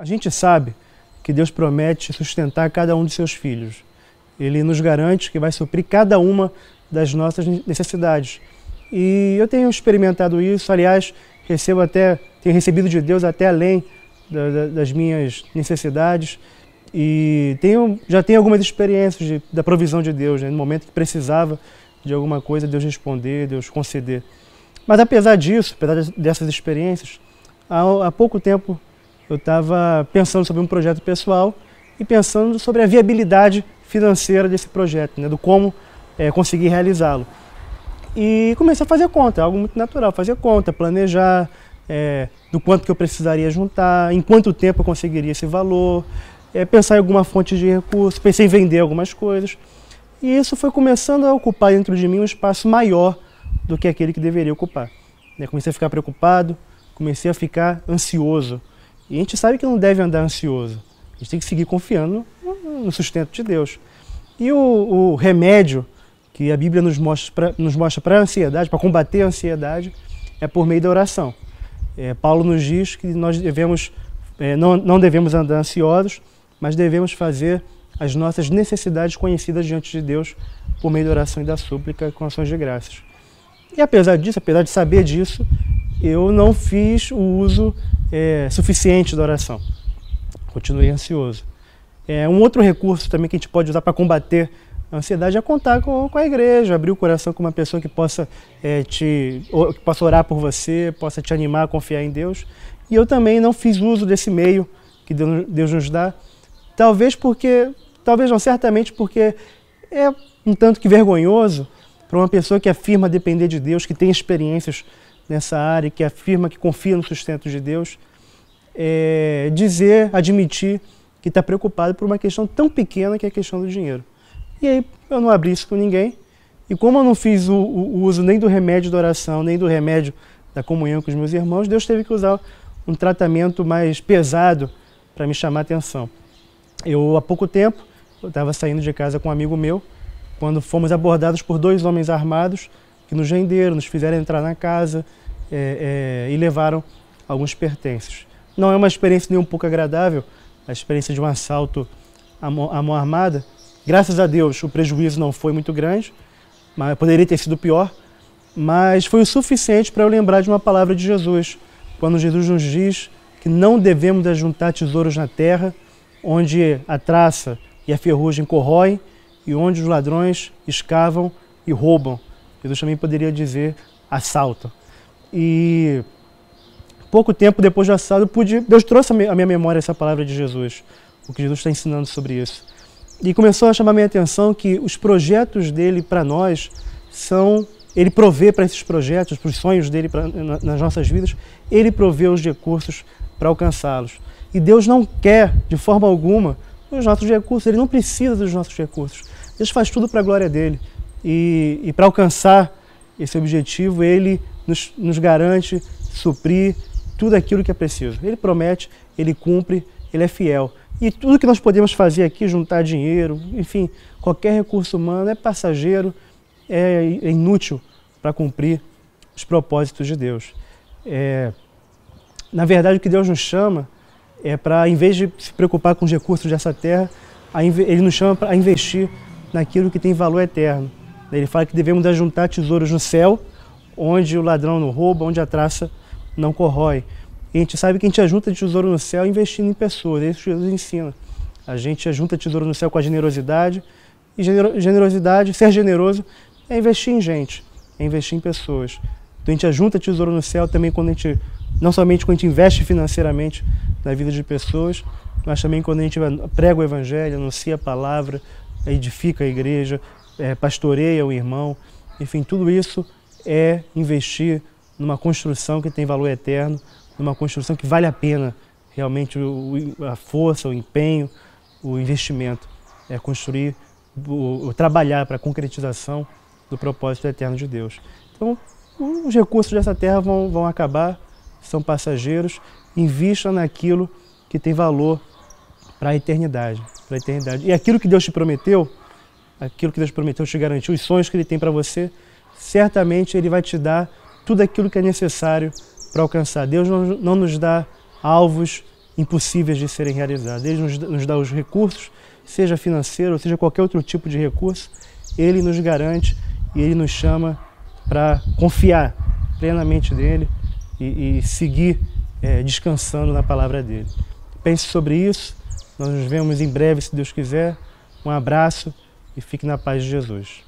A gente sabe que Deus promete sustentar cada um de seus filhos. Ele nos garante que vai suprir cada uma das nossas necessidades. E eu tenho experimentado isso, aliás, tenho recebido de Deus até além das minhas necessidades. E já tenho algumas experiências da provisão de Deus, né? No momento que precisava de alguma coisa, Deus responder, Deus conceder. Mas apesar disso, apesar dessas experiências, há pouco tempo eu estava pensando sobre um projeto pessoal e pensando sobre a viabilidade financeira desse projeto, né? Do como conseguir realizá-lo. E comecei a fazer conta, algo muito natural, fazer conta, planejar do quanto que eu precisaria juntar, em quanto tempo eu conseguiria esse valor, pensar em alguma fonte de recurso, pensei em vender algumas coisas. E isso foi começando a ocupar dentro de mim um espaço maior do que aquele que deveria ocupar. Comecei a ficar preocupado, comecei a ficar ansioso. E a gente sabe que não deve andar ansioso, a gente tem que seguir confiando no sustento de Deus. E o remédio que a Bíblia nos mostra para a ansiedade, para combater a ansiedade, é por meio da oração. Paulo nos diz que nós não devemos andar ansiosos, mas devemos fazer as nossas necessidades conhecidas diante de Deus por meio da oração e da súplica com ações de graças. E apesar disso, apesar de saber disso, eu não fiz o uso suficiente da oração. Continuei ansioso. Um outro recurso também que a gente pode usar para combater a ansiedade é contar com a igreja, abrir o coração com uma pessoa que possa orar por você, possa te animar a confiar em Deus. E eu também não fiz uso desse meio que Deus nos dá, certamente porque é um tanto que vergonhoso para uma pessoa que afirma depender de Deus, que tem experiências nessa área, que afirma que confia no sustento de Deus, admitir que está preocupado por uma questão tão pequena que é a questão do dinheiro. E aí eu não abri isso com ninguém, e como eu não fiz o uso nem do remédio da oração, nem do remédio da comunhão com os meus irmãos, Deus teve que usar um tratamento mais pesado para me chamar a atenção. Há pouco tempo, eu estava saindo de casa com um amigo meu, quando fomos abordados por 2 homens armados que nos renderam, nos fizeram entrar na casa e levaram alguns pertences. Não é uma experiência nem um pouco agradável, a experiência de um assalto à mão armada. Graças a Deus, o prejuízo não foi muito grande, mas poderia ter sido pior, mas foi o suficiente para eu lembrar de uma palavra de Jesus, quando Jesus nos diz que não devemos ajuntar tesouros na terra, onde a traça e a ferrugem corroem e onde os ladrões escavam e roubam. Jesus também poderia dizer assaltam. E pouco tempo depois do assalto, Deus trouxe à minha memória essa palavra de Jesus, o que Jesus está ensinando sobre isso. E começou a chamar minha atenção que os projetos dele para nós ele provê para esses projetos, para os sonhos dele nas nossas vidas, ele provê os recursos para alcançá-los. E Deus não quer, de forma alguma, os nossos recursos, ele não precisa dos nossos recursos. Deus faz tudo para a glória dele. E para alcançar esse objetivo, ele nos garante suprir tudo aquilo que é preciso. Ele promete, ele cumpre, ele é fiel. E tudo que nós podemos fazer aqui, juntar dinheiro, enfim, qualquer recurso humano é passageiro, é inútil para cumprir os propósitos de Deus. Na verdade, o que Deus nos chama é para, em vez de se preocupar com os recursos dessa terra, ele nos chama para investir naquilo que tem valor eterno. Ele fala que devemos ajuntar tesouros no céu, onde o ladrão não rouba, onde a traça não corrói. E a gente sabe que a gente ajunta tesouro no céu investindo em pessoas, é isso que Jesus ensina. A gente ajunta tesouro no céu com a generosidade, e generosidade, ser generoso, é investir em gente, é investir em pessoas. Então a gente ajunta tesouro no céu também não somente quando a gente investe financeiramente na vida de pessoas, mas também quando a gente prega o evangelho, anuncia a palavra, edifica a igreja, pastoreia o irmão, enfim, tudo isso é investir numa construção que tem valor eterno, numa construção que vale a pena realmente a força, o empenho, o investimento. É construir, trabalhar para a concretização do propósito eterno de Deus. Então, os recursos dessa terra vão acabar, são passageiros, invista naquilo que tem valor para a eternidade. E aquilo que Deus te prometeu, te garantiu, os sonhos que Ele tem para você, certamente Ele vai te dar tudo aquilo que é necessário para alcançar. Deus não nos dá alvos impossíveis de serem realizadas. Ele nos dá os recursos, seja financeiro, ou seja qualquer outro tipo de recurso, Ele nos garante e Ele nos chama para confiar plenamente nele e seguir descansando na palavra dele. Pense sobre isso, nós nos vemos em breve, se Deus quiser. Um abraço e fique na paz de Jesus.